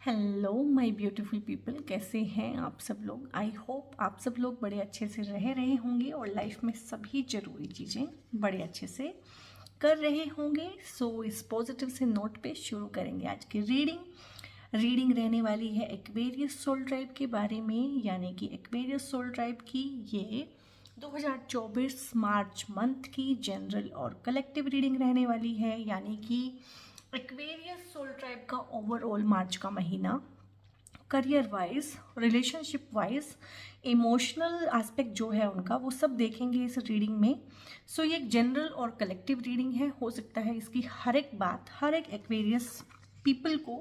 Hello my beautiful people, कैसे हैं आप सब लोग। आई होप आप सब लोग बड़े अच्छे से रह रहे होंगे और लाइफ में सभी ज़रूरी चीज़ें बड़े अच्छे से कर रहे होंगे। सो इस पॉजिटिव से नोट पे शुरू करेंगे आज की रीडिंग रहने वाली है एक्वेरियस सोल ट्राइब के बारे में, यानी कि एक्वेरियस सोल ट्राइब की ये 2024 मार्च मंथ की जनरल और कलेक्टिव रीडिंग रहने वाली है। यानी कि एक्वेरियस सोल ट्राइब का ओवरऑल मार्च का महीना career wise, relationship wise, emotional aspect जो है उनका, वो सब देखेंगे इस रीडिंग में। सो ये एक जनरल और कलेक्टिव रीडिंग है। हो सकता है इसकी हर एक बात हर एक एक्वेरियस पीपल को,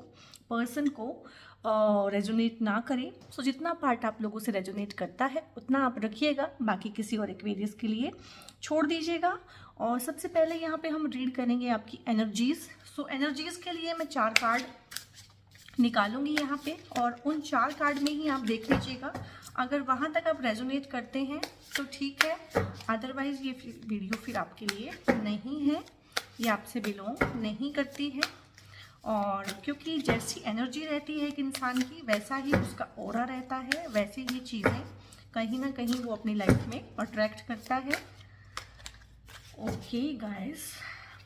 पर्सन को रेजोनेट ना करे। सो जितना पार्ट आप लोगों से रेजोनेट करता है उतना आप रखिएगा, बाकी किसी और एक्वेरियस के लिए छोड़ दीजिएगा। और सबसे पहले यहाँ पे हम रीड करेंगे आपकी एनर्जीज। सो एनर्जीज के लिए मैं 4 कार्ड निकालूंगी यहाँ पे, और उन 4 कार्ड में ही आप देख लीजिएगा। अगर वहाँ तक आप रेजोनेट करते हैं तो ठीक है, अदरवाइज ये वीडियो फिर आपके लिए नहीं है, ये आपसे बिलोंग नहीं करती है। और क्योंकि जैसी एनर्जी रहती है एक इंसान की, वैसा ही उसका ऑरा रहता है, वैसे ही चीज़ें कहीं ना कहीं वो अपनी लाइफ में अट्रैक्ट करता है। ओके गाइस,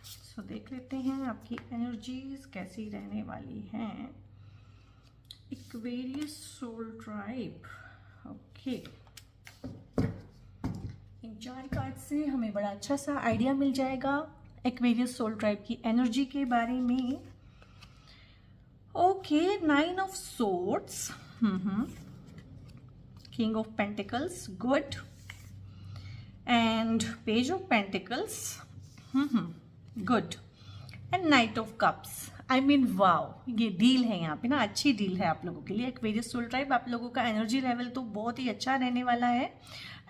सो देख लेते हैं आपकी एनर्जीज कैसी रहने वाली हैं एक्वेरियस सोल ट्राइब। ओके, इन 4 कार्ड से हमें बड़ा अच्छा सा आइडिया मिल जाएगा एक्वेरियस सोल ट्राइब की एनर्जी के बारे में। Okay, 9 of swords, king of pentacles, good, and page of pentacles, good, and night of cups. I mean wow, ये डील है यहाँ पे ना, अच्छी डील है आप लोगों के लिए एक्वेरियस सोल ट्राइब। आप लोगों का एनर्जी लेवल तो बहुत ही अच्छा रहने वाला है।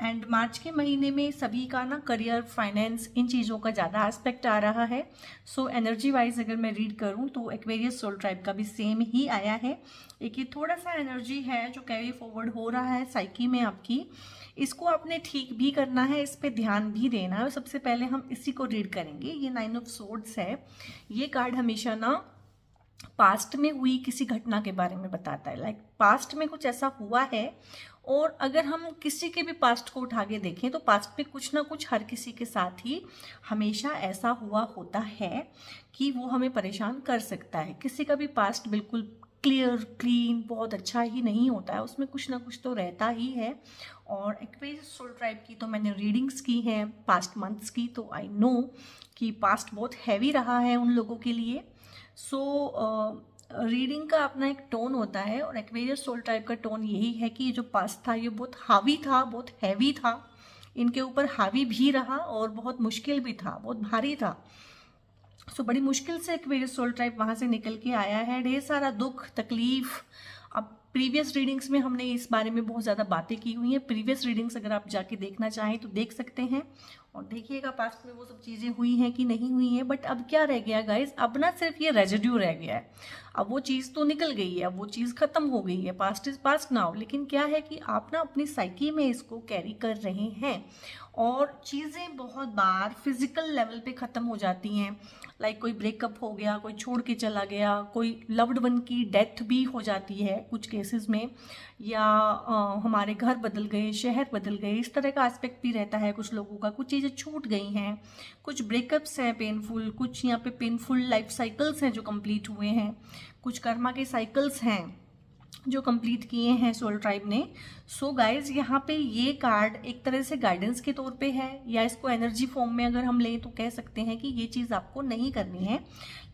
एंड मार्च के महीने में सभी का ना करियर, फाइनेंस, इन चीज़ों का ज़्यादा एस्पेक्ट आ रहा है। सो एनर्जी वाइज अगर मैं रीड करूँ तो एक्वेरियस सोल ट्राइब का भी सेम ही आया है। एक ये थोड़ा सा एनर्जी है जो कैरी फॉरवर्ड हो रहा है साइकी में आपकी, इसको आपने ठीक भी करना है, इस पे ध्यान भी देना है। सबसे पहले हम इसी को रीड करेंगे। ये 9 ऑफ सोर्ड्स है। ये कार्ड हमेशा ना पास्ट में हुई किसी घटना के बारे में बताता है। लाइक पास्ट में कुछ ऐसा हुआ है, और अगर हम किसी के भी पास्ट को उठा के देखें तो पास्ट में कुछ ना कुछ हर किसी के साथ ही हमेशा ऐसा हुआ होता है कि वो हमें परेशान कर सकता है। किसी का भी पास्ट बिल्कुल क्लियर, क्लीन, बहुत अच्छा ही नहीं होता है, उसमें कुछ ना कुछ तो रहता ही है। और एक्वेरियस सोल ट्राइब की तो मैंने रीडिंग्स की हैं पास्ट मंथ्स की, तो आई नो कि पास्ट बहुत हैवी रहा है उन लोगों के लिए। सो रीडिंग का अपना एक टोन होता है, और एक्वेरियस सोल टाइप का टोन यही है कि ये जो पास्ट था ये बहुत हावी था, बहुत हैवी था, इनके ऊपर हावी भी रहा और बहुत मुश्किल भी था, बहुत भारी था। सो बड़ी मुश्किल से एक्वेरियस सोल टाइप वहाँ से निकल के आया है। ढेर सारा दुख, तकलीफ। अब प्रीवियस रीडिंग्स में हमने इस बारे में बहुत ज़्यादा बातें की हुई हैं। प्रीवियस रीडिंग्स अगर आप जाके देखना चाहें तो देख सकते हैं, और देखिएगा पास्ट में वो सब चीज़ें हुई हैं कि नहीं हुई हैं। बट अब क्या रह गया गाइस, अब ना सिर्फ ये रेजिड्यू रह गया है। अब वो चीज़ तो निकल गई है, अब वो चीज़ खत्म हो गई है, पास्ट इज पास्ट नाउ। लेकिन क्या है कि आप ना अपनी साइकी में इसको कैरी कर रहे हैं, और चीज़ें बहुत बार फिजिकल लेवल पे ख़त्म हो जाती हैं। लाइक कोई ब्रेकअप हो गया, कोई छोड़ के चला गया, कोई लव्ड वन की डेथ भी हो जाती है कुछ केसेस में, या हमारे घर बदल गए, शहर बदल गए, इस तरह का एस्पेक्ट भी रहता है कुछ लोगों का। कुछ चीज़ें छूट गई हैं, कुछ ब्रेकअप्स हैं पेनफुल, कुछ यहाँ पे पेनफुल लाइफ साइकिल्स हैं जो कंप्लीट हुए हैं, कुछ कर्मा के साइकिल्स हैं जो कंप्लीट किए हैं सोल ट्राइब ने। सो गाइज, यहाँ पे ये कार्ड एक तरह से गाइडेंस के तौर पे है, या इसको एनर्जी फॉर्म में अगर हम लें तो कह सकते हैं कि ये चीज़ आपको नहीं करनी है।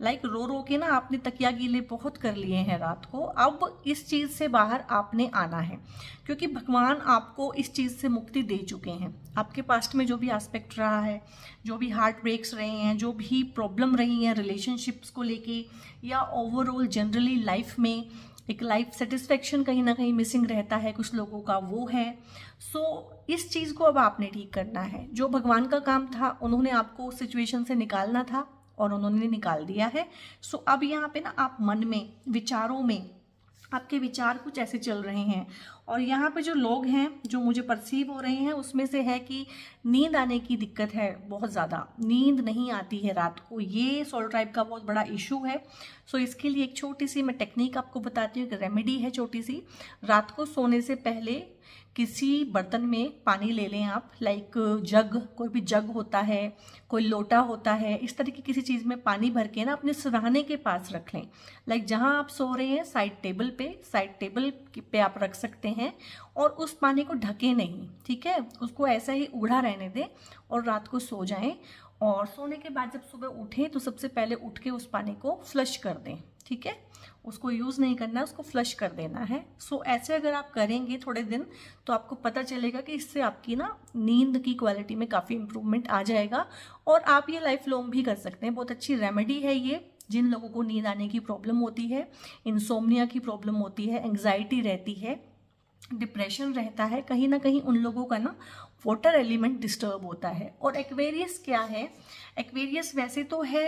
लाइक रो रो के ना आपने तकिया गीले बहुत कर लिए हैं रात को, अब इस चीज़ से बाहर आपने आना है, क्योंकि भगवान आपको इस चीज़ से मुक्ति दे चुके हैं। आपके पास्ट में जो भी एस्पेक्ट रहा है, जो भी हार्ट ब्रेक्स रहे हैं, जो भी प्रॉब्लम रही हैं रिलेशनशिप्स को लेके, या ओवरऑल जनरली लाइफ में एक लाइफ सेटिस्फेक्शन कहीं ना कहीं मिसिंग रहता है कुछ लोगों का, वो है। सो इस चीज़ को अब आपने ठीक करना है। जो भगवान का काम था, उन्होंने आपको उस सिचुएशन से निकालना था और उन्होंने निकाल दिया है। सो अब यहाँ पे ना आप मन में, विचारों में, आपके विचार कुछ ऐसे चल रहे हैं, और यहाँ पे जो लोग हैं जो मुझे परसीव हो रहे हैं उसमें से है कि नींद आने की दिक्कत है, बहुत ज़्यादा नींद नहीं आती है रात को, ये सोल ट्राइब का बहुत बड़ा इशू है। सो इसके लिए एक छोटी सी मैं टेक्निक आपको बताती हूँ, एक रेमेडी है छोटी सी। रात को सोने से पहले किसी बर्तन में पानी ले लें आप, लाइक जग, कोई भी जग होता है, कोई लोटा होता है, इस तरह की किसी चीज़ में पानी भर के ना अपने सिरहाने के पास रख लें। लाइक जहाँ आप सो रहे हैं साइड टेबल पे आप रख सकते हैं और उस पानी को ढके नहीं, ठीक है, उसको ऐसा ही उड़ा रहने दें और रात को सो जाएं। और सोने के बाद जब सुबह उठें तो सबसे पहले उठ के उस पानी को फ्लश कर दें, ठीक है, उसको यूज़ नहीं करना है, उसको फ्लश कर देना है। सो ऐसे अगर आप करेंगे थोड़े दिन तो आपको पता चलेगा कि इससे आपकी ना नींद की क्वालिटी में काफ़ी इंप्रूवमेंट आ जाएगा और आप ये लाइफ लॉन्ग भी कर सकते हैं। बहुत अच्छी रेमेडी है ये, जिन लोगों को नींद आने की प्रॉब्लम होती है, इंसोम्निया की प्रॉब्लम होती है, एंग्जाइटी रहती है, डिप्रेशन रहता है, कहीं ना कहीं उन लोगों का ना वाटर एलिमेंट डिस्टर्ब होता है। और एक्वेरियस क्या है? एक्वेरियस वैसे तो है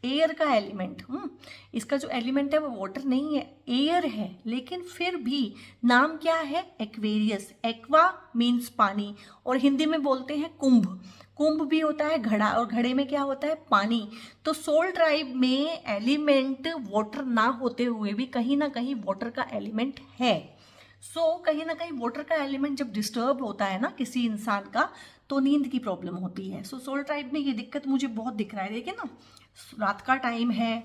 एयर का एलिमेंट, इसका जो एलिमेंट है वो वाटर नहीं है, एयर है, लेकिन फिर भी नाम क्या है? एक्वेरियस। एक्वा मीन्स पानी और हिंदी में बोलते हैं कुंभ, कुंभ भी होता है घड़ा, और घड़े में क्या होता है? पानी। तो सोल ट्राइब में एलिमेंट वाटर ना होते हुए भी कहीं ना कहीं वाटर का एलिमेंट है। कहीं ना कहीं वाटर का एलिमेंट जब डिस्टर्ब होता है ना किसी इंसान का तो नींद की प्रॉब्लम होती है। सोल ट्राइब में ये दिक्कत मुझे बहुत दिख रहा है। देखिए ना, रात का टाइम है,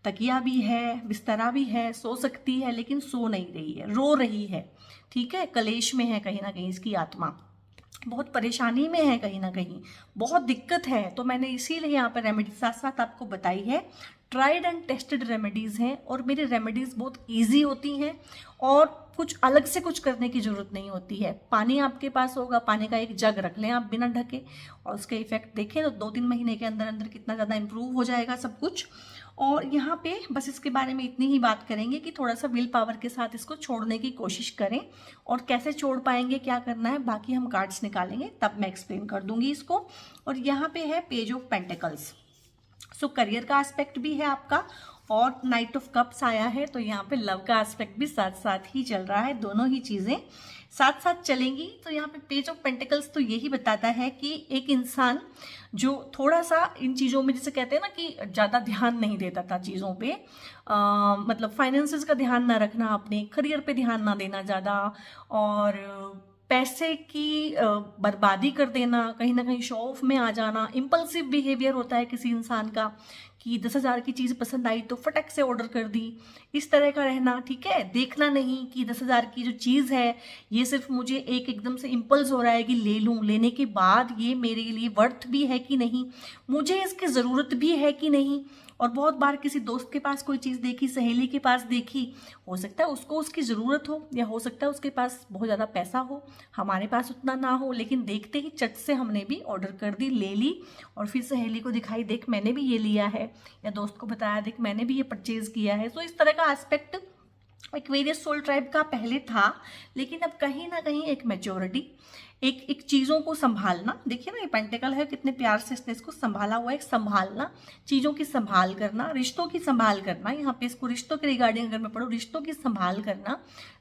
तकिया भी है, बिस्तरा भी है, सो सकती है लेकिन सो नहीं रही है, रो रही है, ठीक है, कलेश में है, कहीं ना कहीं इसकी आत्मा बहुत परेशानी में है, कहीं ना कहीं बहुत दिक्कत है। तो मैंने इसीलिए यहाँ पर रेमेडी साथ साथ आपको बताई है। ट्राइड एंड टेस्टेड रेमेडीज़ हैं और मेरी रेमेडीज़ बहुत इजी होती हैं और कुछ अलग से कुछ करने की ज़रूरत नहीं होती है। पानी आपके पास होगा, पानी का एक जग रख लें आप बिना ढके और उसके इफेक्ट देखें तो 2-3 महीने के अंदर अंदर कितना ज़्यादा इंप्रूव हो जाएगा सब कुछ। और यहाँ पे बस इसके बारे में इतनी ही बात करेंगे कि थोड़ा सा विल पावर के साथ इसको छोड़ने की कोशिश करें और कैसे छोड़ पाएंगे, क्या करना है, बाकी हम कार्ड्स निकालेंगे तब मैं एक्सप्लेन कर दूंगी इसको। और यहाँ पे है पेज ऑफ पेंटिकल्स। करियर का एस्पेक्ट भी है आपका और नाइट ऑफ कप्स आया है, तो यहाँ पे लव का एस्पेक्ट भी साथ साथ ही चल रहा है, दोनों ही चीज़ें साथ साथ चलेंगी। तो यहाँ पे पेज ऑफ पेंटिकल्स तो यही बताता है कि एक इंसान जो थोड़ा सा इन चीज़ों में, जैसे कहते हैं ना कि ज़्यादा ध्यान नहीं देता था चीज़ों पे, मतलब फाइनेंसेस का ध्यान ना रखना, अपने करियर पे ध्यान ना देना ज़्यादा, और पैसे की बर्बादी कर देना, कहीं ना कहीं शो ऑफ में आ जाना, इम्पल्सिव बिहेवियर होता है किसी इंसान का कि 10,000 की चीज़ पसंद आई तो फटक से ऑर्डर कर दी, इस तरह का रहना, ठीक है, देखना नहीं कि 10,000 की जो चीज़ है ये सिर्फ मुझे एकदम से इम्पल्स हो रहा है कि ले लूँ, लेने के बाद ये मेरे लिए वर्थ भी है कि नहीं, मुझे इसकी ज़रूरत भी है कि नहीं। और बहुत बार किसी दोस्त के पास कोई चीज़ देखी, सहेली के पास देखी, हो सकता है उसको उसकी ज़रूरत हो या हो सकता है उसके पास बहुत ज़्यादा पैसा हो, हमारे पास उतना ना हो, लेकिन देखते ही चट से हमने भी ऑर्डर कर दी, ले ली, और फिर सहेली को दिखाई, देख मैंने भी ये लिया है, या दोस्त को बताया, देख मैंने भी ये परचेज़ किया है। तो इस तरह का एस्पेक्ट एक्वेरियस सोल ट्राइब का पहले था, लेकिन अब कहीं ना कहीं एक मैच्योरिटी, एक चीज़ों को संभालना, देखिए ना ये पेंटिकल है, कितने प्यार से इसने इसको संभाला हुआ है, संभालना, चीज़ों की संभाल करना, रिश्तों की संभाल करना, यहाँ पे इसको रिश्तों के रिगार्डिंग अगर मैं पढ़ूँ, रिश्तों की संभाल करना,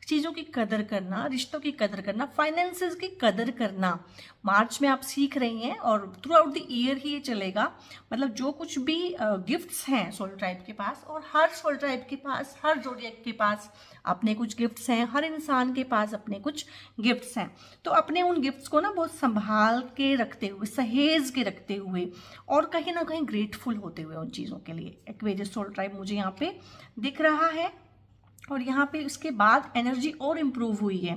चीज़ों की कदर करना, रिश्तों की कदर करना, फाइनेंसेस की कदर करना। मार्च में आप सीख रही हैं और थ्रू आउट द ईयर ही ये चलेगा। मतलब जो कुछ भी गिफ्ट्स हैं सोल ट्राइब के पास, और हर सोल ट्राइब के पास, हर जोडिएक के पास अपने कुछ गिफ्ट्स हैं, हर इंसान के पास अपने कुछ गिफ्ट्स हैं, तो अपने उन गिफ्ट्स को ना बहुत संभाल के रखते हुए, सहेज के रखते हुए और कहीं ना कहीं ग्रेटफुल होते हुए उन चीज़ों के लिए एक्वेरियस सोल ट्राइब मुझे यहाँ पे दिख रहा है। और यहाँ पे उसके बाद एनर्जी और इम्प्रूव हुई है।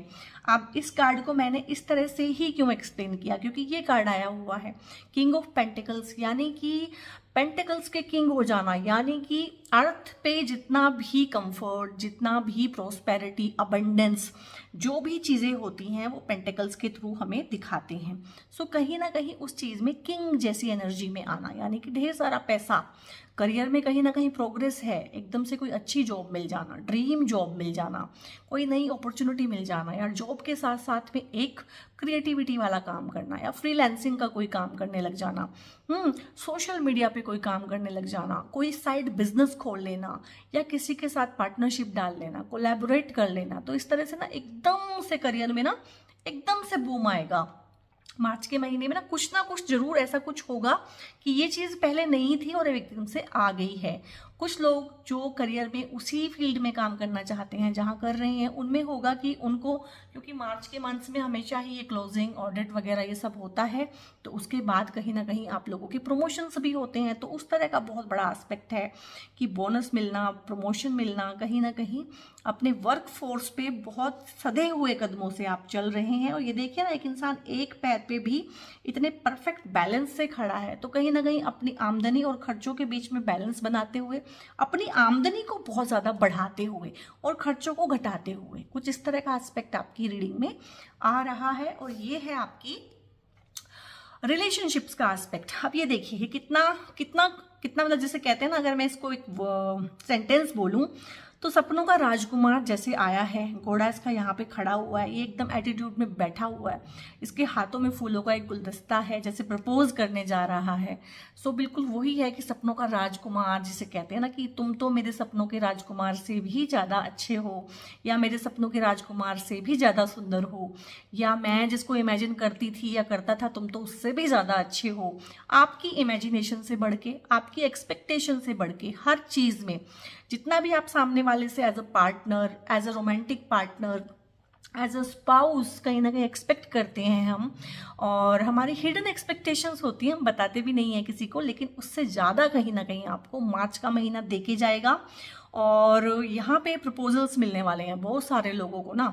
अब इस कार्ड को मैंने इस तरह से ही क्यों एक्सप्लेन किया, क्योंकि ये कार्ड आया हुआ है किंग ऑफ पेंटिकल्स, यानी कि पेंटिकल्स के किंग हो जाना, यानी कि अर्थ पे जितना भी कंफर्ट, जितना भी प्रोस्पेरिटी, अबंडेंस, जो भी चीज़ें होती हैं वो पेंटिकल्स के थ्रू हमें दिखाते हैं। कहीं ना कहीं उस चीज़ में किंग जैसी एनर्जी में आना, यानी कि ढेर सारा पैसा, करियर में कहीं ना कहीं प्रोग्रेस है, एकदम से कोई अच्छी जॉब मिल जाना, ड्रीम जॉब मिल जाना, कोई नई अपॉर्चुनिटी मिल जाना, या जॉब के साथ साथ में एक क्रिएटिविटी वाला काम करना, या फ्रीलांसिंग का कोई काम करने लग जाना, सोशल मीडिया पे कोई काम करने लग जाना, कोई साइड बिजनेस खोल लेना, या किसी के साथ पार्टनरशिप डाल लेना, कोलैबोरेट कर लेना, तो इस तरह से ना एकदम से करियर में ना एकदम से बूम आएगा। मार्च के महीने में ना कुछ जरूर ऐसा कुछ होगा कि ये चीज़ पहले नहीं थी और एकदम से आ गई है। कुछ लोग जो करियर में उसी फील्ड में काम करना चाहते हैं जहाँ कर रहे हैं, उनमें होगा कि उनको, क्योंकि मार्च के मंथ्स में हमेशा ही ये क्लोजिंग, ऑडिट वगैरह ये सब होता है, तो उसके बाद कहीं ना कहीं आप लोगों के प्रमोशंस भी होते हैं। तो उस तरह का बहुत बड़ा एस्पेक्ट है कि बोनस मिलना, प्रमोशन मिलना, कहीं ना कहीं अपने वर्क फोर्स पे बहुत सधे हुए कदमों से आप चल रहे हैं। और ये देखिए ना, एक इंसान एक पैर पे भी इतने परफेक्ट बैलेंस से खड़ा है, तो कहीं ना कहीं अपनी आमदनी और खर्चों के बीच में बैलेंस बनाते हुए, अपनी आमदनी को बहुत ज़्यादा बढ़ाते हुए और खर्चों को घटाते हुए, कुछ इस तरह का एस्पेक्ट आपकी रीडिंग में आ रहा है। और ये है आपकी रिलेशनशिप्स का एस्पेक्ट। अब ये देखिए कितना कितना कितना मतलब, जैसे कहते हैं ना, अगर मैं इसको एक सेंटेंस बोलूं तो सपनों का राजकुमार जैसे आया है, घोड़ा इसका यहाँ पे खड़ा हुआ है, ये एकदम एटीट्यूड में बैठा हुआ है, इसके हाथों में फूलों का एक गुलदस्ता है, जैसे प्रपोज करने जा रहा है। सो बिल्कुल वही है कि सपनों का राजकुमार जिसे कहते हैं ना, कि तुम तो मेरे सपनों के राजकुमार से भी ज़्यादा अच्छे हो, या मेरे सपनों के राजकुमार से भी ज़्यादा सुंदर हो, या मैं जिसको इमेजिन करती थी या करता था तुम तो उससे भी ज़्यादा अच्छे हो। आपकी इमेजिनेशन से बढ़ के, आपकी एक्सपेक्टेशन से बढ़ के, हर चीज़ में जितना भी आप सामने वाले से as a partner, as a romantic partner, as a spouse कहीं ना कहीं एक्सपेक्ट करते हैं हम, और हमारी हिडन एक्सपेक्टेशंस होती हैं, हम बताते भी नहीं हैं किसी को, लेकिन उससे ज़्यादा कहीं ना कहीं आपको मार्च का महीना देके जाएगा। और यहाँ पे प्रपोजल्स मिलने वाले हैं बहुत सारे लोगों को ना,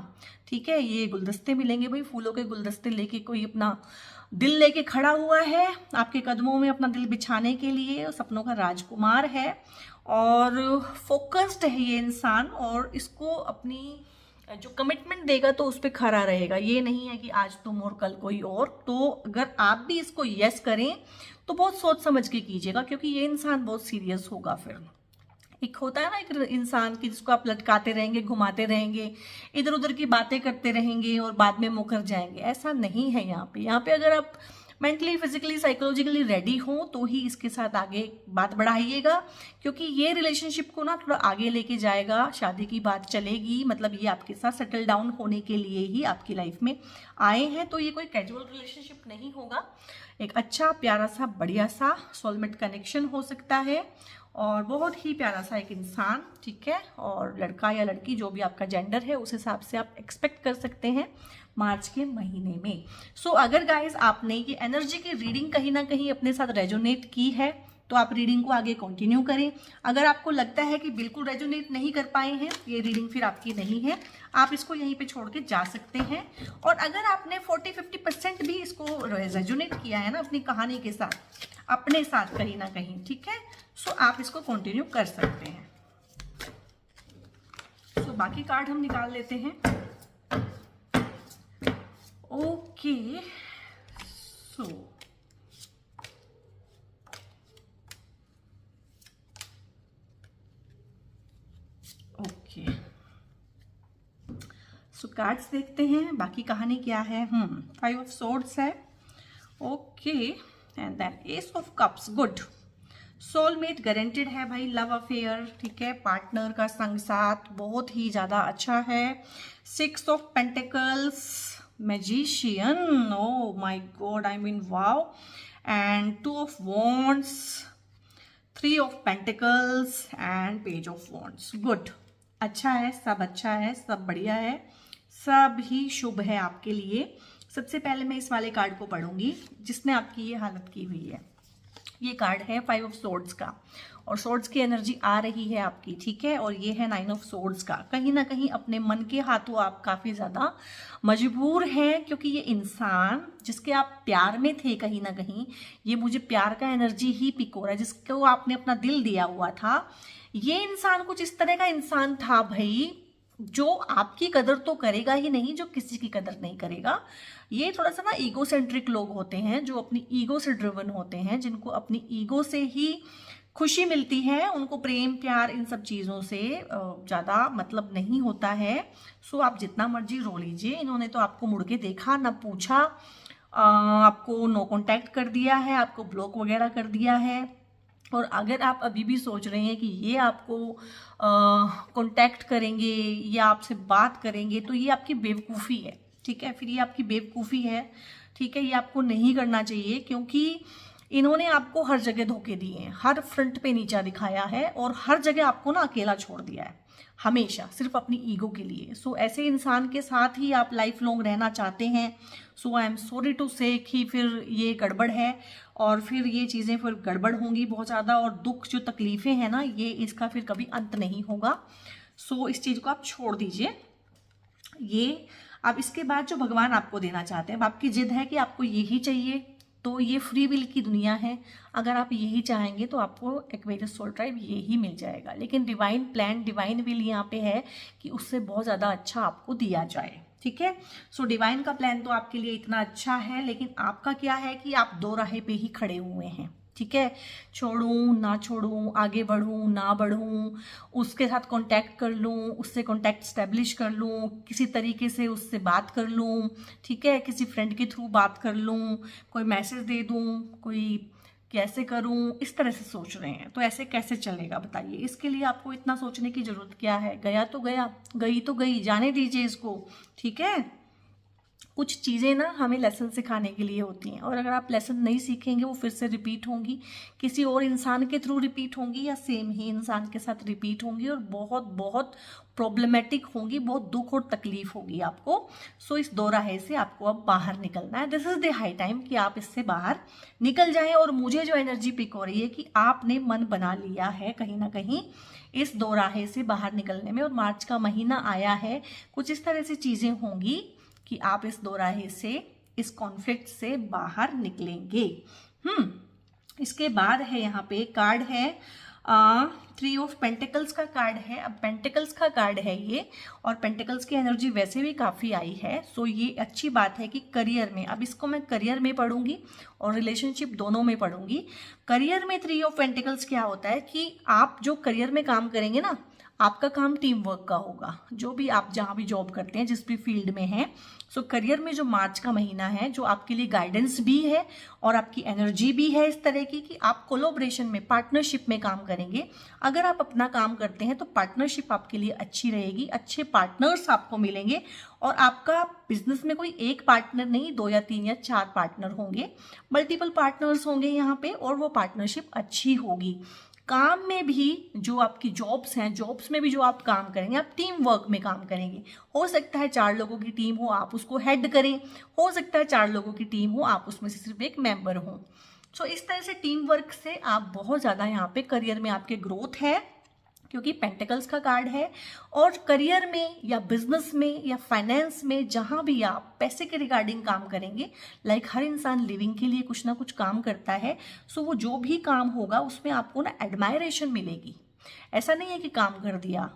ठीक है। ये गुलदस्ते मिलेंगे भाई, फूलों के गुलदस्ते लेके कोई अपना दिल लेके खड़ा हुआ है आपके कदमों में अपना दिल बिछाने के लिए, सपनों का राजकुमार है और फोकस्ड है ये इंसान, और इसको अपनी जो कमिटमेंट देगा तो उस पर खरा रहेगा। ये नहीं है कि आज तुम और कल कोई और। तो अगर आप भी इसको यस करें तो बहुत सोच समझ के कीजिएगा, क्योंकि ये इंसान बहुत सीरियस होगा। फिर एक होता है ना एक इंसान की जिसको आप लटकाते रहेंगे, घुमाते रहेंगे, इधर उधर की बातें करते रहेंगे और बाद में मुकर जाएंगे, ऐसा नहीं है यहाँ पे। यहाँ पे अगर आप मेंटली, फिजिकली, साइकोलॉजिकली रेडी हो तो ही इसके साथ आगे बात बढ़ाइएगा, क्योंकि ये रिलेशनशिप को ना थोड़ा आगे लेके जाएगा, शादी की बात चलेगी। मतलब ये आपके साथ सेटल डाउन होने के लिए ही आपकी लाइफ में आए हैं, तो ये कोई कैजुअल रिलेशनशिप नहीं होगा। एक अच्छा प्यारा सा बढ़िया सा सोलमेट कनेक्शन हो सकता है, और बहुत ही प्यारा सा एक इंसान, ठीक है। और लड़का या लड़की जो भी आपका जेंडर है उस हिसाब से आप एक्सपेक्ट कर सकते हैं मार्च के महीने में। सो अगर गाइज आपने ये एनर्जी की रीडिंग कहीं ना कहीं अपने साथ रेजोनेट की है तो आप रीडिंग को आगे कंटिन्यू करें। अगर आपको लगता है कि बिल्कुल रेजोनेट नहीं कर पाए हैं, ये रीडिंग फिर आपकी नहीं है, आप इसको यहीं पे छोड़ के जा सकते हैं। और अगर आपने 40-50% भी इसको रेजोनेट किया है ना अपनी कहानी के साथ, अपने साथ कहीं ना कहीं, ठीक है, सो आप इसको कंटिन्यू कर सकते हैं। सो बाकी कार्ड हम निकाल लेते हैं। Okay, so okay, so cards देखते हैं बाकी कहानी क्या है। 5 ऑफ सोर्ड्स है, okay, and then ace of cups, good. Soulmate guaranteed है भाई, लव अफेयर, ठीक है, पार्टनर का संग साथ बहुत ही ज्यादा अच्छा है। 6 of pentacles, magician, oh my God, I mean wow, and 2 of wands, 3 of pentacles and page of wands, good. अच्छा है, सब अच्छा है, सब बढ़िया है, सब ही शुभ है आपके लिए। सबसे पहले मैं इस वाले कार्ड को पढ़ूंगी जिसने आपकी ये हालत की हुई है। ये कार्ड है 5 ऑफ सोर्ड्स का, और सोर्ड्स की एनर्जी आ रही है आपकी, ठीक है। और ये है 9 ऑफ सोर्ड्स का। कहीं ना कहीं अपने मन के हाथों आप काफी ज्यादा मजबूर हैं, क्योंकि ये इंसान जिसके आप प्यार में थे, कहीं ना कहीं ये मुझे प्यार का एनर्जी ही पिको रहा है, जिसको आपने अपना दिल दिया हुआ था, ये इंसान कुछ इस तरह का इंसान था भाई, जो आपकी कदर तो करेगा ही नहीं, जो किसी की कदर नहीं करेगा। ये थोड़ा सा ना ईगोसेंट्रिक लोग होते हैं, जो अपनी ईगो से ड्रिवन होते हैं, जिनको अपनी ईगो से ही खुशी मिलती है, उनको प्रेम प्यार इन सब चीज़ों से ज़्यादा मतलब नहीं होता है। सो आप जितना मर्जी रो लीजिए, इन्होंने तो आपको मुड़ के देखा ना पूछा, आपको नो कॉन्टैक्ट कर दिया है, आपको ब्लॉक वगैरह कर दिया है, और अगर आप अभी भी सोच रहे हैं कि ये आपको कांटेक्ट करेंगे या आपसे बात करेंगे, तो ये आपकी बेवकूफ़ी है, ठीक है। फिर ये आपकी बेवकूफ़ी है, ठीक है। ये आपको नहीं करना चाहिए, क्योंकि इन्होंने आपको हर जगह धोखे दिए हैं, हर फ्रंट पे नीचा दिखाया है और हर जगह आपको ना अकेला छोड़ दिया है, हमेशा सिर्फ अपनी ईगो के लिए। सो ऐसे इंसान के साथ ही आप लाइफ लॉन्ग रहना चाहते हैं, सो आई एम सॉरी टू से कि फिर ये गड़बड़ है और फिर ये चीज़ें फिर गड़बड़ होंगी बहुत ज़्यादा, और दुख जो तकलीफ़ें हैं ना, ये इसका फिर कभी अंत नहीं होगा। सो इस चीज़ को आप छोड़ दीजिए। ये अब इसके बाद जो भगवान आपको देना चाहते हैं, अब आपकी जिद है कि आपको यही चाहिए, तो ये फ्री विल की दुनिया है। अगर आप यही चाहेंगे तो आपको एक्वेरियस सोल ट्राइब यही मिल जाएगा, लेकिन डिवाइन प्लान, डिवाइन विल यहाँ पे है कि उससे बहुत ज़्यादा अच्छा आपको दिया जाए, ठीक है। सो डिवाइन का प्लान तो आपके लिए इतना अच्छा है, लेकिन आपका क्या है कि आप दो राहे पे ही खड़े हुए हैं, ठीक है। छोड़ूं ना छोड़ूं, आगे बढ़ूं ना बढ़ूं, उसके साथ कांटेक्ट कर लूं, उससे कांटेक्ट स्टेब्लिश कर लूं, किसी तरीके से उससे बात कर लूं, ठीक है, किसी फ्रेंड के थ्रू बात कर लूं, कोई मैसेज दे दूं, कोई कैसे करूं, इस तरह से सोच रहे हैं। तो ऐसे कैसे चलेगा बताइए। इसके लिए आपको इतना सोचने की जरूरत क्या है। गया तो गया, गई तो गई, जाने दीजिए इसको, ठीक है। कुछ चीज़ें ना हमें लेसन सिखाने के लिए होती हैं, और अगर आप लेसन नहीं सीखेंगे वो फिर से रिपीट होंगी, किसी और इंसान के थ्रू रिपीट होंगी या सेम ही इंसान के साथ रिपीट होंगी, और बहुत बहुत प्रॉब्लमेटिक होंगी, बहुत दुख और तकलीफ होगी आपको। सो इस दो राहे से आपको अब बाहर निकलना है। This is the high time कि आप इससे बाहर निकल जाएं। और मुझे जो एनर्जी पिक हो रही है कि आपने मन बना लिया है कहीं ना कहीं इस दो राहे से बाहर निकलने में, और मार्च का महीना आया है, कुछ इस तरह से चीज़ें होंगी कि आप इस दो राहे से, इस कॉन्फ्लिक्ट से बाहर निकलेंगे। इसके बाद है यहाँ पे कार्ड है 3 ऑफ पेंटिकल्स का कार्ड है। अब पेंटिकल्स का कार्ड है ये, और पेंटिकल्स की एनर्जी वैसे भी काफ़ी आई है। सो ये अच्छी बात है कि करियर में, अब इसको मैं करियर में पढ़ूंगी और रिलेशनशिप दोनों में पढ़ूंगी। करियर में 3 ऑफ पेंटिकल्स क्या होता है कि आप जो करियर में काम करेंगे ना, आपका काम टीम वर्क का होगा। जो भी आप जहाँ भी जॉब करते हैं, जिस भी फील्ड में हैं, सो करियर में जो मार्च का महीना है, जो आपके लिए गाइडेंस भी है और आपकी एनर्जी भी है इस तरह की कि आप कोलोब्रेशन में, पार्टनरशिप में काम करेंगे। अगर आप अपना काम करते हैं तो पार्टनरशिप आपके लिए अच्छी रहेगी, अच्छे पार्टनर्स आपको मिलेंगे, और आपका बिजनेस में कोई एक पार्टनर नहीं, 2 या 3 या 4 पार्टनर होंगे, मल्टीपल पार्टनर्स होंगे यहाँ पे, और वो पार्टनरशिप अच्छी होगी। काम में भी जो आपकी जॉब्स हैं, जॉब्स में भी जो आप काम करेंगे, आप टीम वर्क में काम करेंगे। हो सकता है 4 लोगों की टीम हो, आप उसको हेड करें, हो सकता है 4 लोगों की टीम हो, आप उसमें से सिर्फ एक मेंबर हो। सो इस तरह से टीम वर्क से आप बहुत ज़्यादा यहाँ पे करियर में आपके ग्रोथ है, क्योंकि पेंटिकल्स का कार्ड है। और करियर में या बिजनेस में या फाइनेंस में, जहाँ भी आप पैसे के रिगार्डिंग काम करेंगे, लाइक हर इंसान लिविंग के लिए कुछ ना कुछ काम करता है। सो वो जो भी काम होगा उसमें आपको ना एडमायरेशन मिलेगी। ऐसा नहीं है कि काम कर दिया,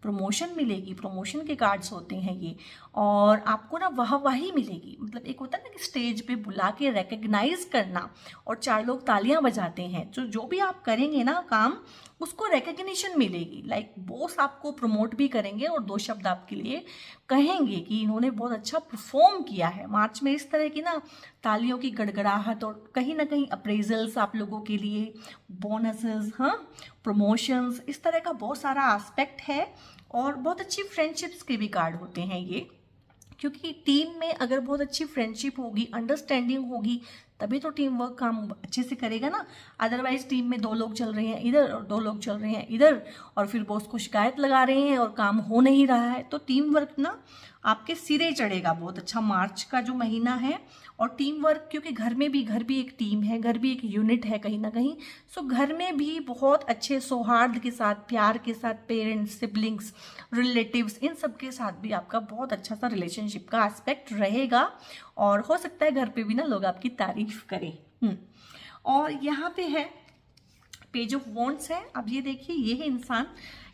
प्रमोशन मिलेगी, प्रमोशन के कार्ड्स होते हैं ये, और आपको ना वाहवाही मिलेगी। मतलब एक होता है ना कि स्टेज पे बुला के रिकग्नाइज करना, और 4 लोग तालियां बजाते हैं। जो भी आप करेंगे ना काम, उसको रिकग्निशन मिलेगी। लाइक बॉस आपको प्रमोट भी करेंगे और 2 शब्द आपके लिए कहेंगे कि इन्होंने बहुत अच्छा परफॉर्म किया है। मार्च में इस तरह की ना तालियों की गड़गड़ाहट, और कहीं ना कहीं अप्रेजल्स आप लोगों के लिए, बोनसेस, हाँ, प्रमोशंस, इस तरह का बहुत सारा एस्पेक्ट है। और बहुत अच्छी फ्रेंडशिप्स के भी कार्ड होते हैं ये, क्योंकि टीम में अगर बहुत अच्छी फ्रेंडशिप होगी, अंडरस्टैंडिंग होगी, तभी तो टीम वर्क काम अच्छे से करेगा ना। अदरवाइज टीम में 2 लोग चल रहे हैं इधर और 2 लोग चल रहे हैं इधर, और फिर बॉस को शिकायत लगा रहे हैं और काम हो नहीं रहा है, तो टीम वर्क ना आपके सिरे चढ़ेगा बहुत अच्छा मार्च का जो महीना है। और टीम वर्क, क्योंकि घर भी एक टीम है, घर भी एक यूनिट है कहीं ना कहीं। सो घर में भी बहुत अच्छे सौहार्द के साथ, प्यार के साथ, पेरेंट्स, सिबलिंग्स, रिलेटिव्स, इन सब के साथ भी आपका बहुत अच्छा सा रिलेशनशिप का एस्पेक्ट रहेगा। और हो सकता है घर पे भी ना लोग आपकी तारीफ करें। और यहाँ पे है पेज ऑफ वॉन्ड्स है। अब ये देखिए, ये है इंसान,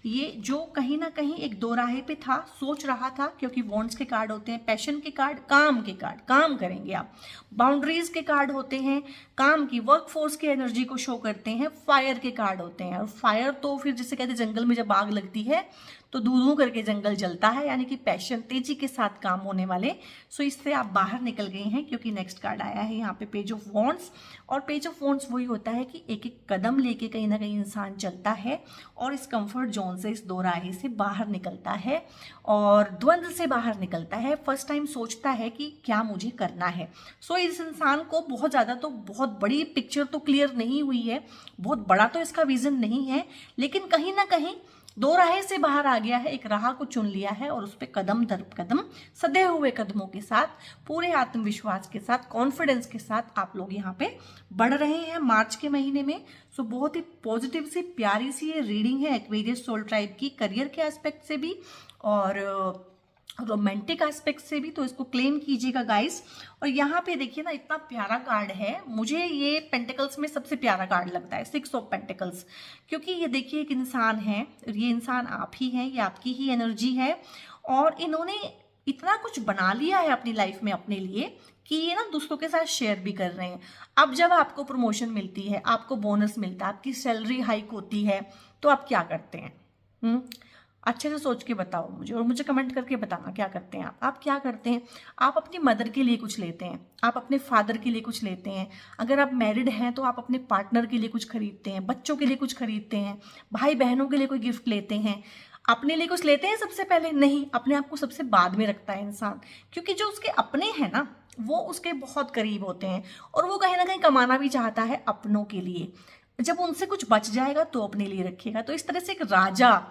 ये जो कहीं ना कहीं एक दो राहे पे था, सोच रहा था, क्योंकि वॉन्ड्स के कार्ड होते हैं, पैशन के कार्ड, काम के कार्ड, काम करेंगे आप। बाउंड्रीज के कार्ड होते हैं, काम की, वर्क फोर्स की एनर्जी को शो करते हैं। फायर के कार्ड होते हैं, और फायर तो फिर जिसे कहते हैं जंगल में जब आग लगती है तो धू करके जंगल जलता है, यानी कि पैशन, तेजी के साथ काम होने वाले। सो इससे आप बाहर निकल गए हैं, क्योंकि नेक्स्ट कार्ड आया है यहाँ पे पेज ऑफ वॉन्ड्स। और पेज ऑफ वॉन्ड्स वही होता है कि एक एक कदम लेके कहीं ना कहीं इंसान चलता है और इस कंफर्ट जोन से, इस दोराहे से बाहर निकलता है और द्वंद्व से बाहर निकलता है। फर्स्ट टाइम सोचता है कि क्या मुझे करना है। सो इस इंसान को बहुत ज़्यादा तो बहुत बड़ी पिक्चर तो क्लियर नहीं हुई है, बहुत बड़ा तो इसका विजन नहीं है, लेकिन कहीं ना कहीं दो राह से बाहर आ गया है, एक राह को चुन लिया है और उस पर कदम दर कदम, सधे हुए कदमों के साथ, पूरे आत्मविश्वास के साथ, कॉन्फिडेंस के साथ आप लोग यहाँ पे बढ़ रहे हैं मार्च के महीने में। सो बहुत ही पॉजिटिव सी प्यारी सी ये रीडिंग है एक्वेरियस सोल ट्राइब की, करियर के एस्पेक्ट से भी और रोमांटिक एस्पेक्ट से भी, तो इसको क्लेम कीजिएगा गाइस। और यहाँ पे देखिए ना, इतना प्यारा कार्ड है, मुझे ये पेंटिकल्स में सबसे प्यारा कार्ड लगता है, 6 ऑफ पेंटिकल्स, क्योंकि ये देखिए एक इंसान है, ये इंसान आप ही हैं, ये आपकी ही एनर्जी है और इन्होंने इतना कुछ बना लिया है अपनी लाइफ में अपने लिए कि ये ना दूसरों के साथ शेयर भी कर रहे हैं। अब जब आपको प्रमोशन मिलती है, आपको बोनस मिलता है, आपकी सैलरी हाइक होती है, तो आप क्या करते हैं? अच्छे से सोच के बताओ मुझे, और मुझे कमेंट करके बताना क्या करते हैं आप क्या करते हैं? आप अपनी मदर के लिए कुछ लेते हैं, आप अपने फादर के लिए कुछ लेते हैं, अगर आप मैरिड हैं तो आप अपने पार्टनर के लिए कुछ खरीदते हैं, बच्चों के लिए कुछ खरीदते हैं, भाई बहनों के लिए कोई गिफ्ट लेते हैं, अपने लिए कुछ लेते हैं सबसे पहले? नहीं, अपने आप को सबसे बाद में रखता है इंसान, क्योंकि जो उसके अपने हैं ना, वो उसके बहुत करीब होते हैं और वो कहीं ना कहीं कमाना भी चाहता है अपनों के लिए। जब उनसे कुछ बच जाएगा तो अपने लिए रखेगा। तो इस तरह से एक राजा,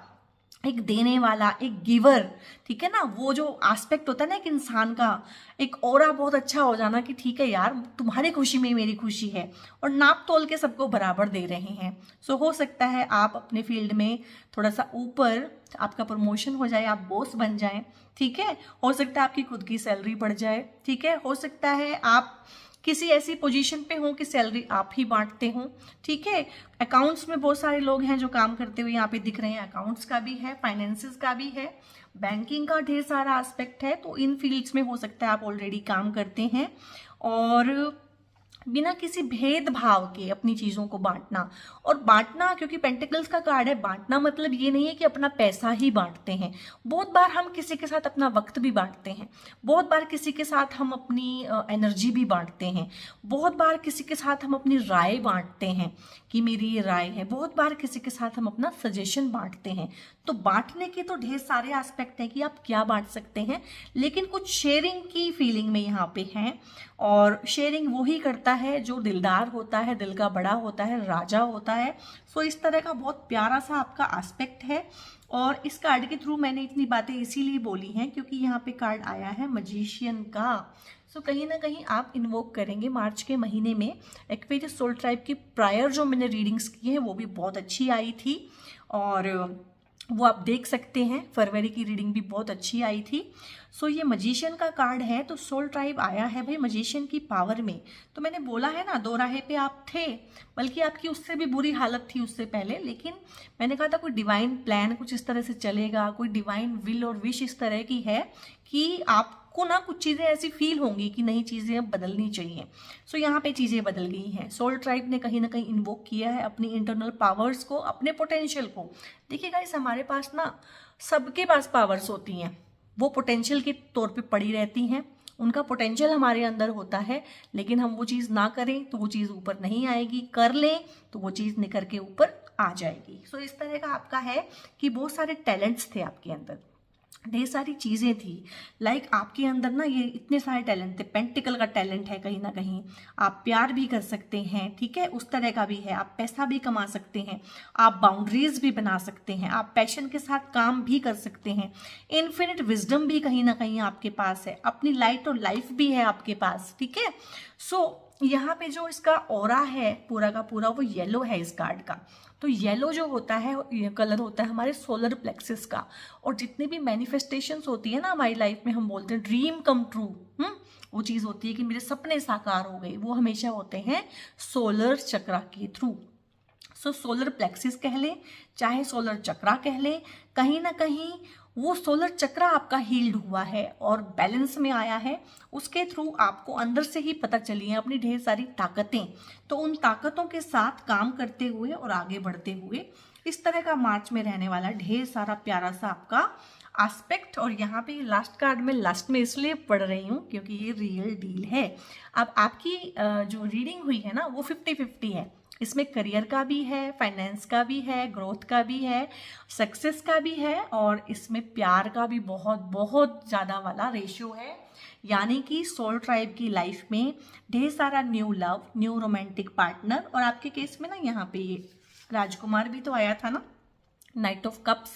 एक देने वाला, एक गिवर, ठीक है ना, वो जो एस्पेक्ट होता है ना एक इंसान का, एक ऑरा बहुत अच्छा हो जाना कि ठीक है यार, तुम्हारी खुशी में मेरी खुशी है, और नाप तोल के सबको बराबर दे रहे हैं। सो हो सकता है आप अपने फील्ड में थोड़ा सा ऊपर, आपका प्रमोशन हो जाए, आप बॉस बन जाएं, ठीक है, हो सकता है आपकी खुद की सैलरी बढ़ जाए, ठीक है, हो सकता है आप किसी ऐसी पोजीशन पे हो कि सैलरी आप ही बांटते हो, ठीक है। अकाउंट्स में बहुत सारे लोग हैं जो काम करते हुए यहाँ पे दिख रहे हैं, अकाउंट्स का भी है, फाइनेंसेस का भी है, बैंकिंग का ढेर सारा एस्पेक्ट है। तो इन फील्ड्स में हो सकता है आप ऑलरेडी काम करते हैं और बिना किसी भेदभाव के अपनी चीज़ों को बांटना। और बांटना, क्योंकि पेंटिकल्स का कार्ड है, बांटना मतलब ये नहीं है कि अपना पैसा ही बांटते हैं। बहुत बार हम किसी के साथ अपना वक्त भी बांटते हैं, बहुत बार किसी के साथ हम अपनी एनर्जी भी बांटते हैं, बहुत बार किसी के साथ हम अपनी राय बांटते हैं कि मेरी ये राय है, बहुत बार किसी के साथ हम अपना सजेशन बांटते हैं। तो बांटने के तो ढेर सारे एस्पेक्ट हैं कि आप क्या बांट सकते हैं, लेकिन कुछ शेयरिंग की फीलिंग में यहाँ पे हैं। और शेयरिंग वो ही करता है जो दिलदार होता है, दिल का बड़ा होता है, राजा होता है। सो इस तरह का बहुत प्यारा सा आपका एस्पेक्ट है। और इस कार्ड के थ्रू मैंने इतनी बातें इसीलिए बोली हैं क्योंकि यहाँ पे कार्ड आया है मजिशियन का। सो कहीं ना कहीं आप इन्वोक करेंगे मार्च के महीने में। एक्वेरियस सोल ट्राइब की प्रायर जो मैंने रीडिंग्स की हैं वो भी बहुत अच्छी आई थी और वो आप देख सकते हैं। फरवरी की रीडिंग भी बहुत अच्छी आई थी। सो ये मजिशियन का कार्ड है, तो सोल ट्राइब आया है भाई मजिशियन की पावर में। तो मैंने बोला है ना, दो राहे पे आप थे, बल्कि आपकी उससे भी बुरी हालत थी उससे पहले, लेकिन मैंने कहा था कोई डिवाइन प्लान कुछ इस तरह से चलेगा, कोई डिवाइन विल और विश इस तरह की है कि आपको ना कुछ चीज़ें ऐसी फील होंगी कि नई चीज़ें अब बदलनी चाहिए। सो यहाँ पे चीज़ें बदल गई हैं। सोल ट्राइब ने कहीं ना कहीं इन्वोक किया है अपनी इंटरनल पावर्स को, अपने पोटेंशियल को। देखिए गाइस, हमारे पास ना सबके पास पावर्स होती हैं, वो पोटेंशियल के तौर पे पड़ी रहती हैं। उनका पोटेंशियल हमारे अंदर होता है, लेकिन हम वो चीज़ ना करें तो वो चीज़ ऊपर नहीं आएगी, कर लें तो वो चीज़ निकल के ऊपर आ जाएगी। सो इस तरह का आपका है कि बहुत सारे टैलेंट्स थे आपके अंदर, ढेर सारी चीज़ें थी। लाइक आपके अंदर ना ये इतने सारे टैलेंट थे। पेंटिकल का टैलेंट है कहीं ना कहीं, आप प्यार भी कर सकते हैं, ठीक है, उस तरह का भी है। आप पैसा भी कमा सकते हैं, आप बाउंड्रीज भी बना सकते हैं, आप पैशन के साथ काम भी कर सकते हैं। इन्फिनिट विजडम भी कहीं ना कहीं आपके पास है, अपनी लाइट और लाइफ भी है आपके पास, ठीक है। सो यहाँ पे जो इसका ऑरा है पूरा का पूरा वो येलो है इस कार्ड का। तो येलो जो होता है ये कलर होता है हमारे सोलर प्लेक्सिस का। और जितनी भी मैनिफेस्टेशंस होती है ना हमारी लाइफ में, हम बोलते हैं ड्रीम कम ट्रू, वो चीज़ होती है कि मेरे सपने साकार हो गए, वो हमेशा होते हैं सोलर चक्रा के थ्रू। सो सोलर प्लेक्सिस कह लें चाहे सोलर चक्रा कह लें, कहीं ना कहीं वो सोलर चक्रा आपका हील्ड हुआ है और बैलेंस में आया है। उसके थ्रू आपको अंदर से ही पता चली है अपनी ढेर सारी ताकतें। तो उन ताकतों के साथ काम करते हुए और आगे बढ़ते हुए इस तरह का मार्च में रहने वाला ढेर सारा प्यारा सा आपका एस्पेक्ट। और यहाँ पे लास्ट कार्ड में लास्ट में इसलिए पढ़ रही हूँ क्योंकि ये रियल डील है। अब आपकी जो रीडिंग हुई है ना वो 50-50 है। इसमें करियर का भी है, फाइनेंस का भी है, ग्रोथ का भी है, सक्सेस का भी है, और इसमें प्यार का भी बहुत बहुत ज़्यादा वाला रेशियो है। यानी कि सोल ट्राइब की लाइफ में ढेर सारा new love, new romantic partner. और आपके केस में ना यहाँ पे ये राजकुमार भी तो आया था ना, नाइट ऑफ कप्स,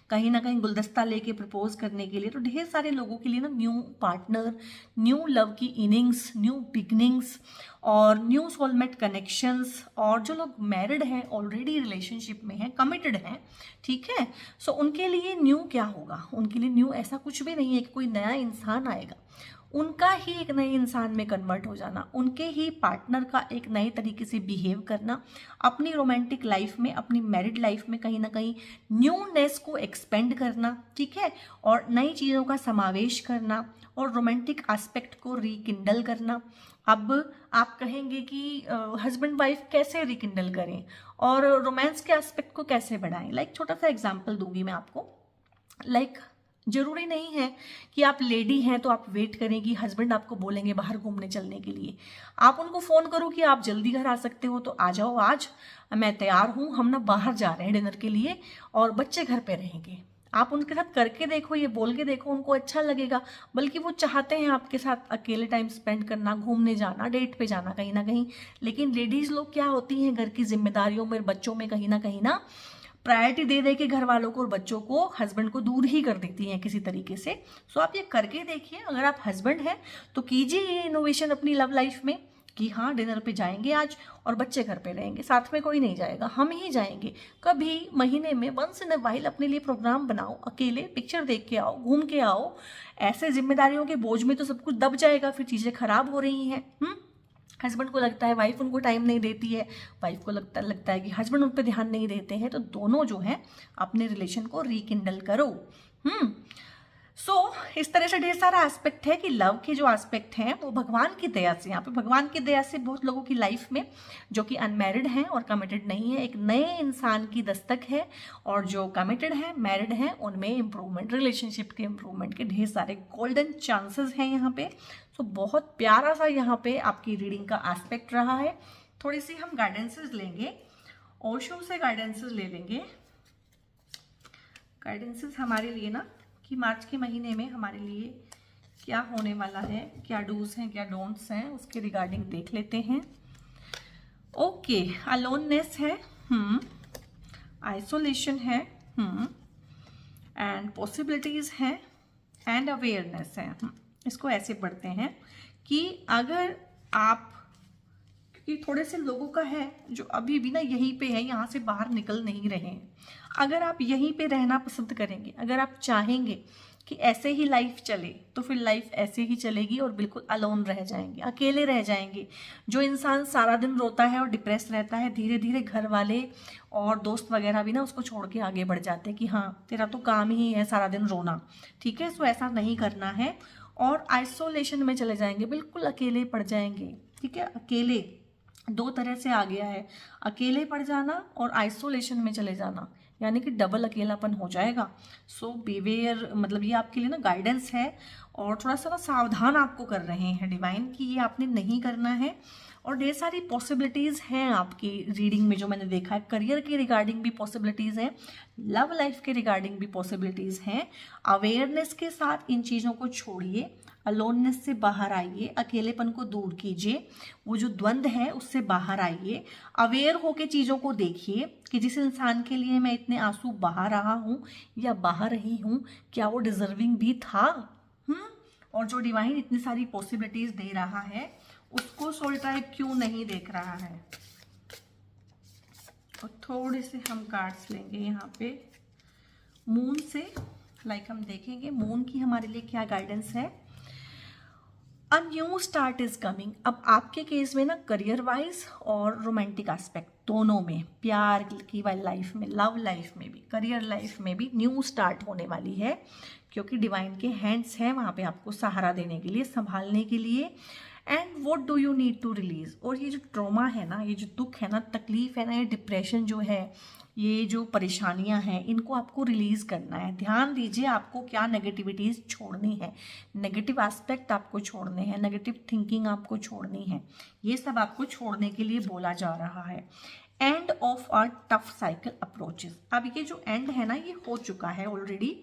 कहीं ना कहीं गुलदस्ता लेके प्रपोज करने के लिए। तो ढेर सारे लोगों के लिए ना न्यू पार्टनर, न्यू लव की इनिंग्स, न्यू बिगनिंग्स और न्यू सोलमेट कनेक्शंस। और जो लोग मैरिड हैं, ऑलरेडी रिलेशनशिप में हैं, कमिटेड हैं, ठीक है, सो उनके लिए न्यू क्या होगा? उनके लिए न्यू ऐसा कुछ भी नहीं है कि कोई नया इंसान आएगा। उनका ही एक नए इंसान में कन्वर्ट हो जाना, उनके ही पार्टनर का एक नए तरीके से बिहेव करना, अपनी रोमांटिक लाइफ में, अपनी मैरिड लाइफ में कहीं ना कहीं न्यूनेस को एक्सपेंड करना, ठीक है, और नई चीज़ों का समावेश करना और रोमांटिक एस्पेक्ट को रिकिंडल करना। अब आप कहेंगे कि हस्बैंड वाइफ कैसे रिकिंडल करें और रोमांस के एस्पेक्ट को कैसे बढ़ाएं? लाइक छोटा सा एग्जाम्पल दूंगी मैं आपको। लाइक जरूरी नहीं है कि आप लेडी हैं तो आप वेट करें कि हस्बैंड आपको बोलेंगे बाहर घूमने चलने के लिए। आप उनको फ़ोन करो कि आप जल्दी घर आ सकते हो तो आ जाओ, आज मैं तैयार हूँ, हम ना बाहर जा रहे हैं डिनर के लिए और बच्चे घर पे रहेंगे। आप उनके साथ करके देखो, ये बोल के देखो, उनको अच्छा लगेगा। बल्कि वो चाहते हैं आपके साथ अकेले टाइम स्पेंड करना, घूमने जाना, डेट पे जाना कहीं ना कहीं। लेकिन लेडीज़ लोग क्या होती हैं, घर की जिम्मेदारियों में, बच्चों में कहीं ना प्रायोरिटी दे दे के घर वालों को और बच्चों को, हस्बैंड को दूर ही कर देती हैं किसी तरीके से। सो आप ये करके देखिए। अगर आप हस्बैंड हैं तो कीजिए ये इनोवेशन अपनी लव लाइफ में कि हाँ डिनर पे जाएंगे आज और बच्चे घर पे रहेंगे, साथ में कोई नहीं जाएगा, हम ही जाएंगे। कभी महीने में वंस इन अ वाइल अपने लिए प्रोग्राम बनाओ, अकेले पिक्चर देख के आओ, घूम के आओ। ऐसे जिम्मेदारियों के बोझ में तो सब कुछ दब जाएगा, फिर चीज़ें खराब हो रही हैं। हस्बैंड को लगता है वाइफ उनको टाइम नहीं देती है, वाइफ को लगता है कि हस्बैंड उन पर ध्यान नहीं देते हैं। तो दोनों जो है अपने रिलेशन को रिकिंडल करो। सो इस तरह से ढेर सारा एस्पेक्ट है कि लव के जो एस्पेक्ट हैं वो भगवान की दया से, यहाँ पे भगवान की दया से बहुत लोगों की लाइफ में जो कि अनमैरिड हैं और कमिटेड नहीं है, एक नए इंसान की दस्तक है। और जो कमिटेड हैं, मैरिड हैं, उनमें इम्प्रूवमेंट, रिलेशनशिप के इम्प्रूवमेंट के ढेर सारे गोल्डन चांसेस हैं यहाँ पे। तो बहुत प्यारा सा यहाँ पे आपकी रीडिंग का एस्पेक्ट रहा है। थोड़ी सी हम गाइडेंसेस लेंगे, ओशो से गाइडेंसेस ले लेंगे। गाइडेंसेस हमारे लिए ना कि मार्च के महीने में हमारे लिए क्या होने वाला है, क्या डूज हैं, क्या डोंट्स हैं, उसके रिगार्डिंग देख लेते हैं। ओके, अलोननेस है, आइसोलेशन है, एंड पॉसिबिलिटीज हैं, एंड अवेयरनेस है। इसको ऐसे पढ़ते हैं कि अगर आप, क्योंकि थोड़े से लोगों का है जो अभी भी ना यहीं पे है, यहाँ से बाहर निकल नहीं रहे हैं। अगर आप यहीं पे रहना पसंद करेंगे, अगर आप चाहेंगे कि ऐसे ही लाइफ चले, तो फिर लाइफ ऐसे ही चलेगी और बिल्कुल अलोन रह जाएंगे, अकेले रह जाएंगे। जो इंसान सारा दिन रोता है और डिप्रेस रहता है, धीरे धीरे घर वाले और दोस्त वगैरह भी ना उसको छोड़ के आगे बढ़ जाते हैं कि हाँ तेरा तो काम ही है सारा दिन रोना, ठीक है। सो ऐसा नहीं करना है और आइसोलेशन में चले जाएंगे, बिल्कुल अकेले पड़ जाएंगे, ठीक है। अकेले दो तरह से आ गया है, अकेले पड़ जाना और आइसोलेशन में चले जाना, यानी कि डबल अकेलापन हो जाएगा। सो बीवेयर, मतलब ये आपके लिए ना गाइडेंस है और थोड़ा सा ना सावधान आपको कर रहे हैं डिवाइन कि ये आपने नहीं करना है। और ढेर सारी पॉसिबिलिटीज़ हैं आपकी रीडिंग में जो मैंने देखा है। करियर के रिगार्डिंग भी पॉसिबिलिटीज़ हैं, लव लाइफ के रिगार्डिंग भी पॉसिबिलिटीज़ हैं। अवेयरनेस के साथ इन चीज़ों को छोड़िए, अलोननेस से बाहर आइए, अकेलेपन को दूर कीजिए, वो जो द्वंद है उससे बाहर आइए। अवेयर होके चीज़ों को देखिए कि जिस इंसान के लिए मैं इतने आंसू बहा रहा हूँ या बहा रही हूँ, क्या वो डिजर्विंग भी था? और जो डिवाइन इतनी सारी पॉसिबिलिटीज़ दे रहा है उसको सोल ट्राइब क्यों नहीं देख रहा है? और थोड़े से हम कार्ड्स लेंगे यहाँ पे मून से, लाइक हम देखेंगे मून की हमारे लिए क्या गाइडेंस है। A new start is coming. अब आपके केस में ना करियर वाइज और रोमांटिक एस्पेक्ट दोनों में, प्यार की लाइफ में, लव लाइफ में भी, करियर लाइफ में भी न्यू स्टार्ट होने वाली है, क्योंकि डिवाइन के हैंड्स हैं वहाँ पे आपको सहारा देने के लिए, संभालने के लिए। And what do you need to release. और ये जो ट्रॉमा है ना, ये जो दुख है ना, तकलीफ है ना, ये डिप्रेशन जो है, ये जो परेशानियां हैं इनको आपको रिलीज करना है। ध्यान दीजिए आपको क्या नेगेटिविटीज छोड़नी है, नेगेटिव एस्पेक्ट आपको छोड़ने हैं, नेगेटिव थिंकिंग आपको छोड़नी है, ये सब आपको छोड़ने के लिए बोला जा रहा है। End of our tough cycle approaches. अब ये जो एंड है ना ये हो चुका है ऑलरेडी,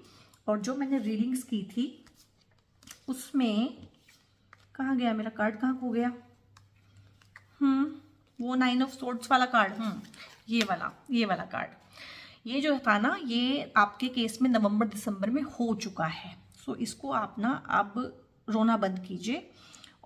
और जो मैंने रीडिंग्स की थी उसमें कहाँ गया मेरा कार्ड, कहाँ खो गया, वो 9 ऑफ सोर्ड्स वाला कार्ड, ये वाला कार्ड, ये जो था ना ये आपके केस में नवंबर दिसंबर में हो चुका है। सो इसको आप ना अब रोना बंद कीजिए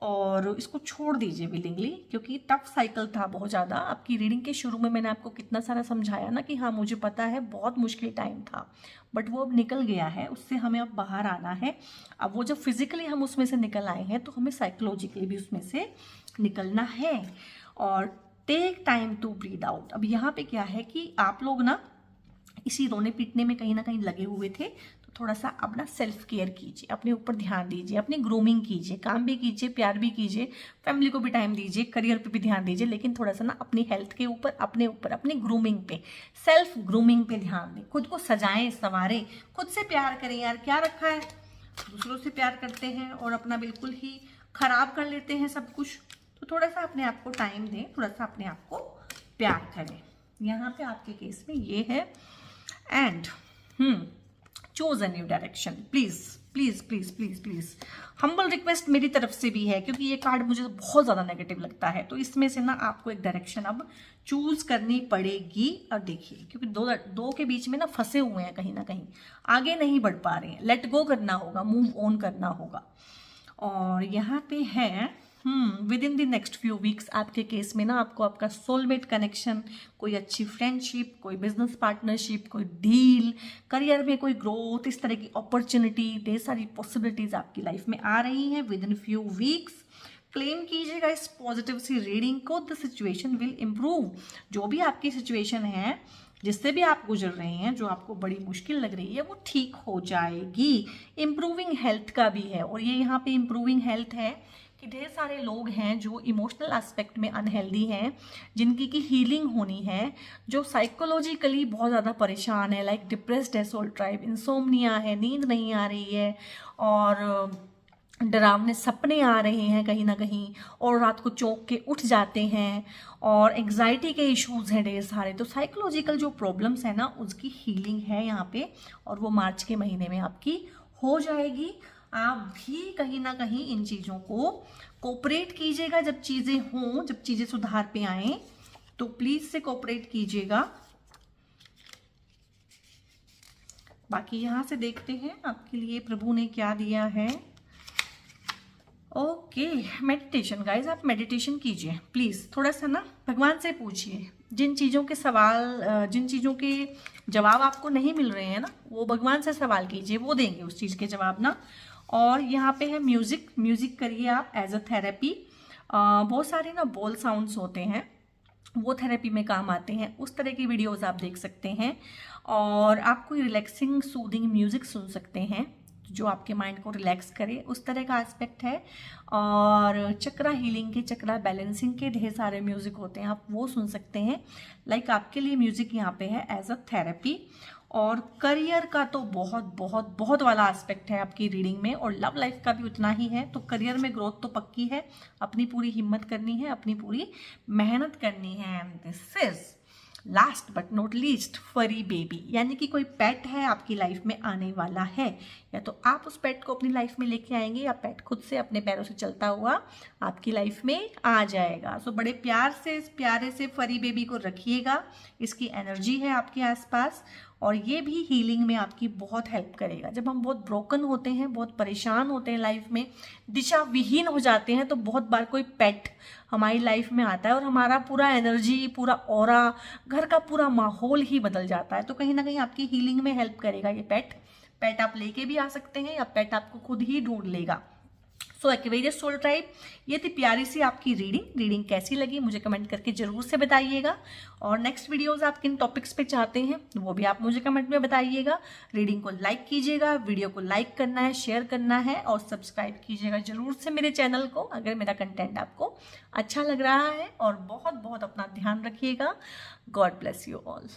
और इसको छोड़ दीजिए विलिंगली, क्योंकि टफ साइकिल था बहुत ज़्यादा। आपकी रीडिंग के शुरू में मैंने आपको कितना सारा समझाया ना कि हाँ मुझे पता है बहुत मुश्किल टाइम था, बट वो अब निकल गया है, उससे हमें अब बाहर आना है। अब वो जब फिजिकली हम उसमें से निकल आए हैं तो हमें साइकोलॉजिकली भी उसमें से निकलना है। और take time to breathe out. अब यहाँ पे क्या है कि आप लोग ना इसी रोने पीटने में कहीं ना कहीं लगे हुए थे, तो थोड़ा सा अपना सेल्फ केयर कीजिए, अपने ऊपर ध्यान दीजिए, अपनी ग्रूमिंग कीजिए, काम भी कीजिए, प्यार भी कीजिए, फैमिली को भी टाइम दीजिए, करियर पे भी ध्यान दीजिए, लेकिन थोड़ा सा ना अपनी हेल्थ के ऊपर, अपने ऊपर, अपनी ग्रूमिंग पे, सेल्फ ग्रूमिंग पे ध्यान दें। खुद को सजाएं, संवारें, खुद से प्यार करें। यार क्या रखा है, दूसरों से प्यार करते हैं और अपना बिल्कुल ही खराब कर लेते हैं सब कुछ। तो थोड़ा सा अपने आप को टाइम दें, थोड़ा सा अपने आप को प्यार करें। यहाँ पे आपके केस में ये है। And choose a new direction. Please please please please please humble request मेरी तरफ से भी है, क्योंकि ये कार्ड मुझे बहुत ज़्यादा नेगेटिव लगता है, तो इसमें से ना आपको एक डायरेक्शन अब चूज करनी पड़ेगी। और देखिए क्योंकि दो के बीच में ना फंसे हुए हैं, कहीं ना कहीं आगे नहीं बढ़ पा रहे हैं, लेट गो करना होगा, मूव ऑन करना होगा। और यहाँ पे है with in the next few weeks आपके केस में ना आपको आपका सोलमेट कनेक्शन, कोई अच्छी फ्रेंडशिप, कोई बिजनेस पार्टनरशिप, कोई डील, करियर में कोई ग्रोथ, इस तरह की अपॉर्चुनिटी, ढेर सारी पॉसिबिलिटीज आपकी लाइफ में आ रही हैं with in few weeks. Claim कीजिएगा इस पॉजिटिव सी रीडिंग को। The situation will improve. जो भी आपकी सिचुएशन है, जिससे भी आप गुजर रहे हैं, जो आपको बड़ी मुश्किल लग रही है, वो ठीक हो जाएगी। इम्प्रूविंग हेल्थ का भी है, और ये यहाँ पे इम्प्रूविंग हेल्थ है कि ढेर सारे लोग हैं जो इमोशनल एस्पेक्ट में अनहेल्दी हैं, जिनकी की हीलिंग होनी है, जो साइकोलॉजिकली बहुत ज़्यादा परेशान है, लाइक डिप्रेस्ड है, सोल ट्राइब, इंसोम्निया है, नींद नहीं आ रही है, और डरावने सपने आ रहे हैं कहीं ना कहीं, और रात को चौंक के उठ जाते हैं, और एंग्जाइटी के इश्यूज हैं ढेर सारे। तो साइकोलॉजिकल जो प्रॉब्लम्स है ना उसकी हीलिंग है यहाँ पे, और वो मार्च के महीने में आपकी हो जाएगी। आप भी कहीं ना कहीं इन चीज़ों को कोऑपरेट कीजिएगा। जब चीज़ें हों, जब चीज़ें सुधार पे आए, तो प्लीज से कोऑपरेट कीजिएगा। बाकी यहाँ से देखते हैं आपके लिए प्रभु ने क्या दिया है। ओके, मेडिटेशन गाइज, आप मेडिटेशन कीजिए प्लीज़। थोड़ा सा ना भगवान से पूछिए, जिन चीज़ों के सवाल, जिन चीज़ों के जवाब आपको नहीं मिल रहे हैं ना, वो भगवान से सवाल कीजिए, वो देंगे उस चीज़ के जवाब ना। और यहाँ पे है म्यूजिक करिए आप एज अ थेरेपी। बहुत सारे ना बॉल साउंड्स होते हैं, वो थेरेपी में काम आते हैं, उस तरह की वीडियोस आप देख सकते हैं। और आप कोई रिलैक्सिंग सूदिंग म्यूजिक सुन सकते हैं जो आपके माइंड को रिलैक्स करे, उस तरह का एस्पेक्ट है। और चक्रा हीलिंग के, चक्रा बैलेंसिंग के ढेर सारे म्यूजिक होते हैं, आप वो सुन सकते हैं। लाइक आपके लिए म्यूजिक यहाँ पे है एज अ थेरेपी। और करियर का तो बहुत बहुत बहुत वाला एस्पेक्ट है आपकी रीडिंग में, और लव लाइफ का भी उतना ही है। तो करियर में ग्रोथ तो पक्की है, अपनी पूरी हिम्मत करनी है, अपनी पूरी मेहनत करनी है। And this is last but not least फरी बेबी, यानी कि कोई पेट है आपकी लाइफ में आने वाला है, या तो आप उस पेट को अपनी लाइफ में लेके आएंगे, या पेट खुद से अपने पैरों से चलता हुआ आपकी लाइफ में आ जाएगा। सो बड़े प्यार से, इस प्यारे से फरी बेबी को रखिएगा, इसकी एनर्जी है आपके आसपास, और ये भी हीलिंग में आपकी बहुत हेल्प करेगा। जब हम बहुत ब्रोकन होते हैं, बहुत परेशान होते हैं, लाइफ में दिशा विहीन हो जाते हैं, तो बहुत बार कोई पेट हमारी लाइफ में आता है और हमारा पूरा एनर्जी, पूरा ऑरा, घर का पूरा माहौल ही बदल जाता है। तो कहीं ना कहीं आपकी हीलिंग में हेल्प करेगा ये पेट आप लेके भी आ सकते हैं, या पेट आपको खुद ही ढूंढ लेगा। सो एक्वेरियस सोल ट्राइब, ये थी प्यारी सी आपकी रीडिंग कैसी लगी मुझे कमेंट करके जरूर से बताइएगा। और नेक्स्ट वीडियोस आप किन टॉपिक्स पे चाहते हैं वो भी आप मुझे कमेंट में बताइएगा। रीडिंग को लाइक कीजिएगा, वीडियो को लाइक करना है, शेयर करना है, और सब्सक्राइब कीजिएगा जरूर से मेरे चैनल को अगर मेरा कंटेंट आपको अच्छा लग रहा है। और बहुत बहुत अपना ध्यान रखिएगा। God bless you all.